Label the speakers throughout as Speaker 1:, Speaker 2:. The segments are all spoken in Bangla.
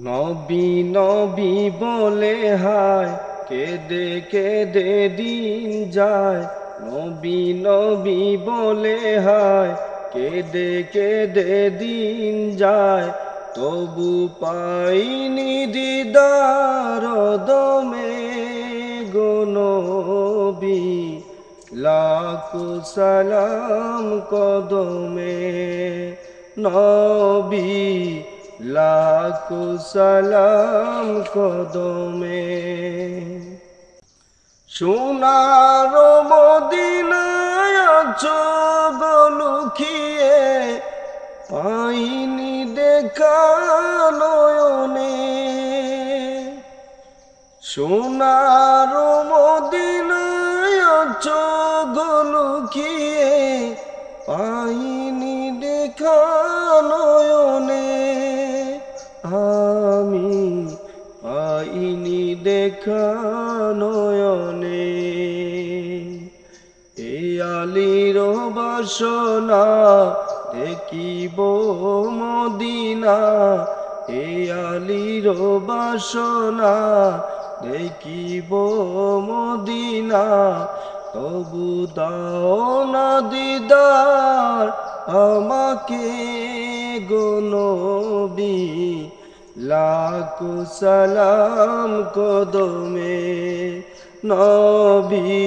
Speaker 1: নবী নবী বলে হায় কেঁদে কেঁদে দিন যায়। নবী নবী বলে হায় কেঁদে কেঁদে দিন যায়। তবু পাইনি দিদার দমে গো নবী, লাখো সালাম কদমে নবী, লাখো সালাম কদমে। সোনার মদিনায় আছো গো লুকিয়ে, পাইনি দেখা নয়নে। সোনার মদিনায় আছো গো লুকিয়ে, পাইনি দেখা নয়নে। আমি পাইনি দেখা নয়নে। এই আলীর বাসনা দেখিব মদিনা, এই আলীর বাসনা দেখিব মদিনা। তবু দাও না দিদার আমাকে গো নবী, লাখো সালাম কদমে নবী,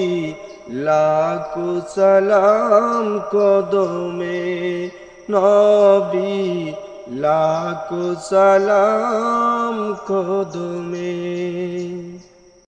Speaker 1: লাখো সালাম কদমে নবী, লাখো সালাম কদমে।